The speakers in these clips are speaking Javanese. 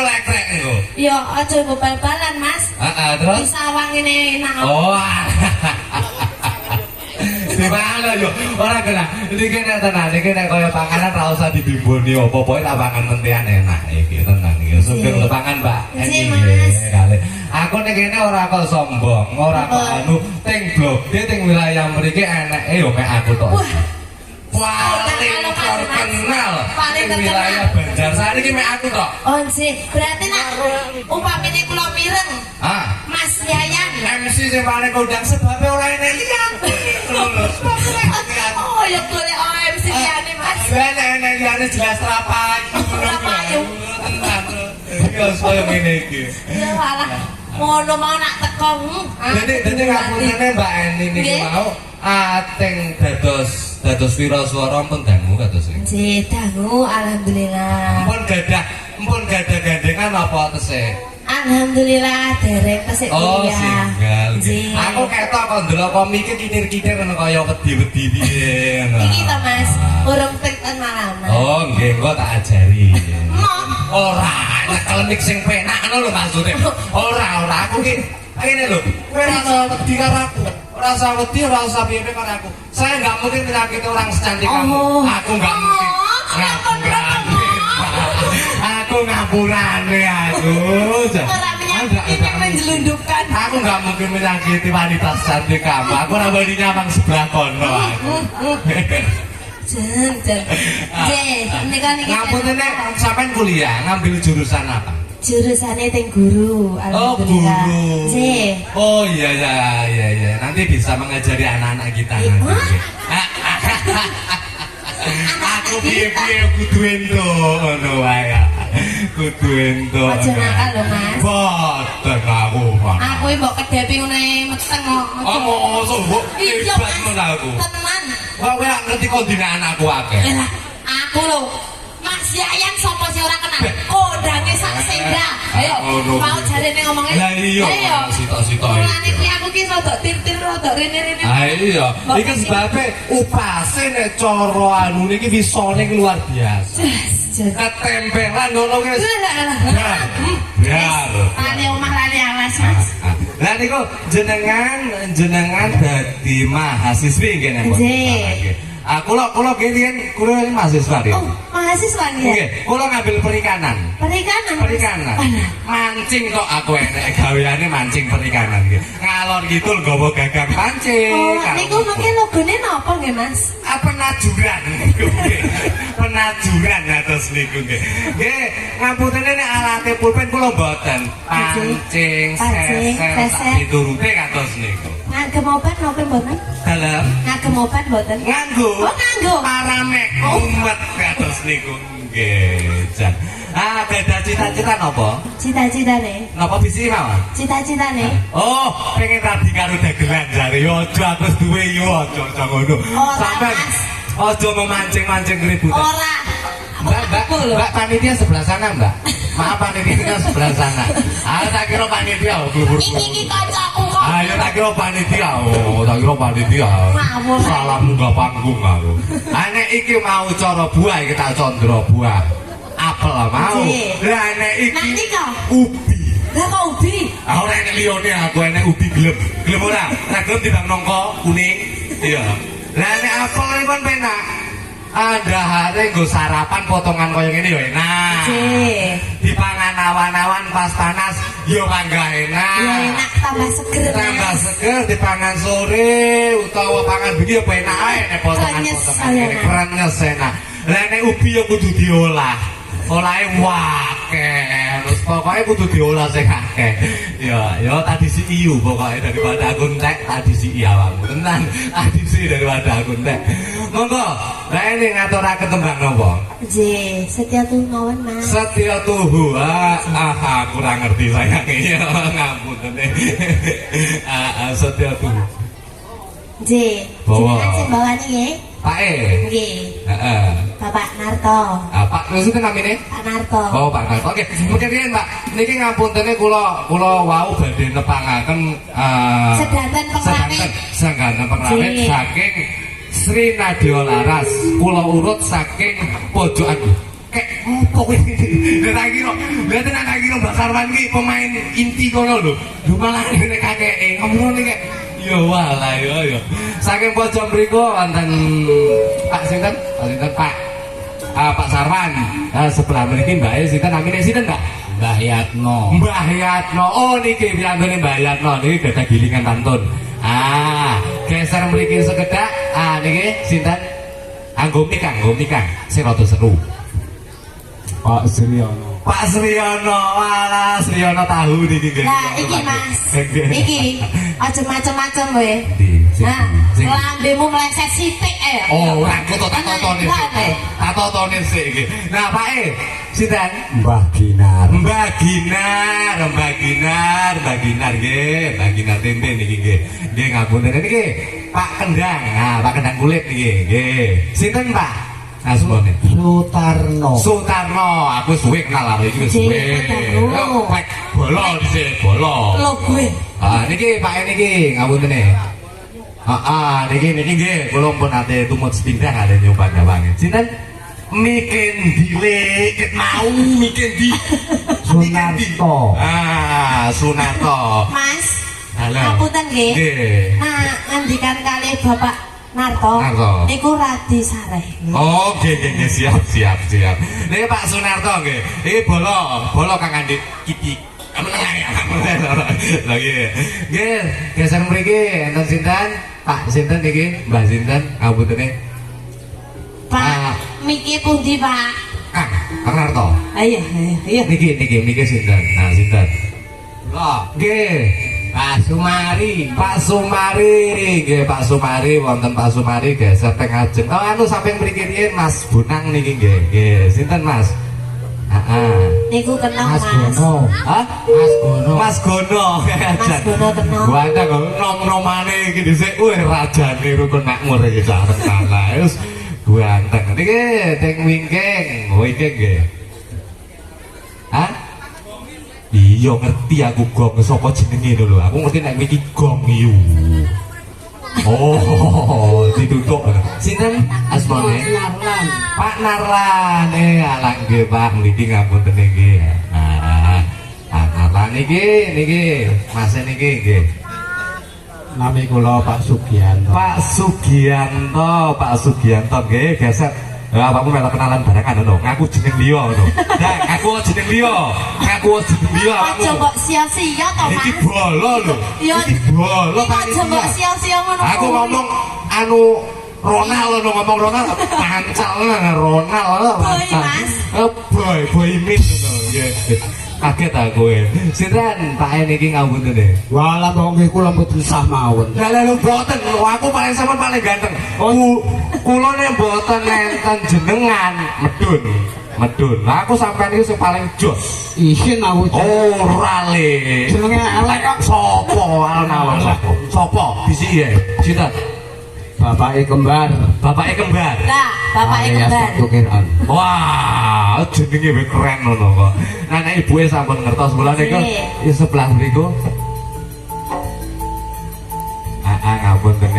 lekrek niku. Ya aja nggo bal-balan, Mas. Heeh, terus Bisa awang ngene enak. oh. Di mana yo? Ora kena. Iki nek tenan, iki nek kaya panganan ra usah dibimboni apa-apa tak pangan mentian enak iki tenan iki. Sugeng pangan, Mbak. Nggih, Mas. Aku nek kene ora kok sombong, ora kok anu ting blok, ting wilayah mriki eneke yo mek aku tok. Paling terkenal di wilayah Banjarsari iki mek aku tok. Oh, sih. Berarti nak upamine kula mireng. Ah, Mas Yayan. MC sing paling kondang sebabnya ora enek liyan. Oh, ya golek MC liyane, Mas. Enek liyane jelas rapayu. Rapayu. Tenan. Ya saya ngene iki. Ya alah. Ngono mau nak teko. Dadi ngapurane Mbak Eni niki mau ateng dados wiraswara pun dangu kados iki. Nggih, dangu alhamdulillah. Mpun gadah gandengan apa tese? Alhamdulillah dereng tesih Oh, kuliah. singgal. Nggih. Aku ketok kok ndelok komik kitir-kitir ngono kaya wedi-wedi piye ngono. Iki to, Mas. Urung ten malaman. Oh, nggih engko tak ajari. Mok. Ora, nek klinik sing penak ngono lho maksude. Ora aku ki kene lho. Kowe ora usah wedi karo aku. Ora usah wedi, ora usah piye-piye karo aku. Saya enggak mungkin menyakiti orang secantik kamu. Aku enggak mungkin. Aku ngapurane aku. Ora menyakiti menjelundupkan. Aku nggak mungkin menyakiti wanita secantik kamu. Aku nambah nyamang sebelah kono. Jen. Ngapunten nek sampean kuliah ngambil jurusan apa? Jurusane teng guru. Oh, Alhamdulillah. guru. Nggih. Oh iya. Nanti bisa mengajari anak-anak kita nanti. Aku piye-piye kudu ento ngono wae. Kudu ento. Aja nakal lho, Mas. Boten aku. Aku mbok kedepi ngene meteng kok. Oh, mosok mbok Iya, hebat Mas. ngono aku. Tenan. Kok kowe ngerti kondine anakku akeh. Lah, aku lho. Mas Yayan sapa sih ora kenal? Kondange sak senda. Ayo, mau jarene ngomongnya. Lah iya, sitok-sitok. Mulane ki aku ki rada tir-tir rada rene-rene. Ah iya, iki sebabe upase nek cara anu niki wisane luar biasa. Ketempelan ngono wis. Biar. Lali omah lali alas, Mas. Lah niku jenengan dadi mahasiswi nggih napa? Nggih. Kula kula mahasiswa nggih. Oh, mahasiswa nggih. Nggih, kula ngambil perikanan. Perikanan. Mancing kok aku enek gaweane mancing perikanan nggih. Ngalor kidul nggawa gagang pancing. Oh, niku mungkin logone napa nggih, Mas? Penajuran niku nggih. Penajuran atus niku nggih. Nggih, ngapunten nek alate pulpen kula mboten. Pancing, seser, diturute kados niku. Ngagem obat napa mboten? Dalem Ngagem obat mboten? nganggo. Oh, nganggo. Paramek umat kados niku nggih. Jan. Beda cita-cita napa? Cita-citane. Napa bisi mawon? Cita-citane. Oh, pengen rabi karo dagelan jare. Yo aja aku duwe yo aja ngono. Sampai aja memancing-mancing keributan. Ora. Mbak panitia sebelah sana, Mbak. Maaf panitia sebelah sana. Tak kira panitia Iki kancaku kok. Ayo tak kira panitia. Tak kira panitia. Salah munggah panggung aku. Nek iki mau cara buah iki tak condro buah. Apel mau. Lah nek iki ubi. Lah kok ubi? Ora enek liyane aku enek ubi gelem. Gelem ora? Tak gelem timbang nongko kuning. Iya. Lah nek apel iki kon penak. Ada hari gue sarapan potongan koyo ngene yo enak. Dipangan awan-awan pas panas yo mangga enak. Ya enak tambah seger. Tambah seger dipangan sore utawa pangan bengi yo enak ae nek potongan-potongan ngene krenyes enak. Lah nek ubi yo kudu diolah. Olahe wakeh. Terus pokoke kudu diolah sing akeh. Ya tadi si iyu pokoke daripada aku entek tadi si awakmu. Tenan tadi si daripada aku entek. Monggo, lah ini ngaturaken tembang napa? Nggih, Setia Tuhu mawon, Mas. Setia Tuhu. Kurang ngerti saya ya. Ngapunten. Setia Tuhu. Nggih. Jenengan sing bawani nggih? Pak Nggih. Heeh. Bapak Narto. Pak maksudnya namine? Pak Narto. Oh, Pak Narto. Oke, mungkin Pak, niki ngapuntene kula wau badhe nepangaken sedanten pengrawit saking Sri Nadya Laras, kula urut saking pojokan. Kek Opo kuwi? Nek kira, nek kira Mbak Sarwan ki pemain inti kono lho. Lho malah nek kakeke ngomong iki. Ya walah ya. Saking pojok mriku wonten Pak sinten? Pak. Pak Sarwan. Sebelah mriki mbake sinten namine sinten, Mbak? Mbah Yatno. Mbah Yatno. Oh niki piyambane Mbah Yatno niki gadah gilingan pantun. Geser mriki sekedhak. Niki sinten? Anggo mikang sing rada seru. Pak Sriono. Pak Sriono, walah Sriono tahu niki nggih. Lah iki Mas. Iki aja macem-macem kowe. Nah, lambemu meleset sithik Oh, aku tak totone sik iki. Nah, Pak sinten? Mbah Ginar. Mbah Ginar nggih, tempe niki nggih. Nggih ngapunten niki Pak Kendang. Pak Kendang kulit niki nggih. Sinten, Pak? Asmane Sutarno, aku suwe kenal lho iki wis suwe. Bolo dhisik, bolo. Lho gue. Niki Pak niki ngapuntene. Niki nggih kula pun ate tumut sepindah ada nyoba gawange. Sinten? Miken dilek mau miken di Sunarto. Sunarto. Mas. Halo. Ngapunten nggih. Nggih. Nah, ngendikan kalih Bapak Narto. Niku Radi Sareh. Oh, nggih siap. Niki Pak Sunarto nggih. Iki bolo Kang Andi Kiki. Lagi. Nggih, geser mriki enten sinten? Pak sinten niki? Mbah sinten? Ngapuntene. Pak, miki pundi, Pak? Kang Narto. Ayo. Niki sinten? Sinten? Lah, nggih. Pak Sumari, nggih Pak Sumari wonten Pak Sumari geser teng ajeng. Samping mriki riyen Mas Bonang niki nggih. Sinten Mas? Niku kenal Mas. Mas Gono. Mas Gono kenal. Wanda kok nom-nomane iki dhisik rajane rukun makmur iki sareng kalah. Wis ganteng. Niki teng wingking. Oh iki nggih. Iya ngerti aku gong sapa jenenge lho. Aku ngerti nek iki gong yu. Oh, ditutuk. Sinten asmane? Narlan. Pak Narlan. Alah nggih Pak, mriki ngapunten niki. Pak Narlan niki Mas niki nggih. Nami kula Pak Sugianto. Pak Sugianto nggih geser. Awakmu melok kenalan barengan ngono. Ngaku jeneng liya ngono. Nah, ngaku jeneng liya. Aja mbok sia-sia to, Mas. Iki bolo lho. Iki bolo Pak. Aja mbok sia-sia ngono. Aku ngomong Ronald ngomong Ronald pancal Ronald. Boy, Mas. Boy min ngono. Nggih. Kaget aku sinten Pak niki ngapunten. Walah kok nggih kula mboten sah mawon. Lah lho mboten, aku paling sampean paling ganteng. Kula nek mboten nenten jenengan medun. Lah aku sampean iki sing paling jos. Isin aku. Ora le. Jenenge elek kok sapa alon-alon sapa? Sapa? Bisiki sinten? Bapake kembar. Lah, bapake kembar. Tukiran. Wah, jenenge wis keren ngono kok. Nah, nek ibuke sampun ngertos kula niku sebelah mriku. Ngapunten.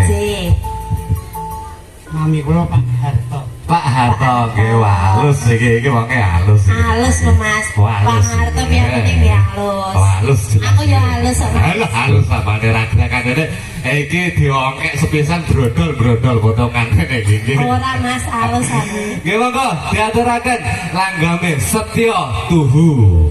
Nami kula Pak Harto. Pak Harto nggih halus iki wonge halus. Halus lho Mas. Pak Harto piyambake nggih halus. Halus. Aku ya halus kok. Halus sampeyan raga-ragane iki diongkek sepisan brodol potongan iki. Ora Mas, halus aku. Nggih monggo diaturaken langgame Setya Tuhu.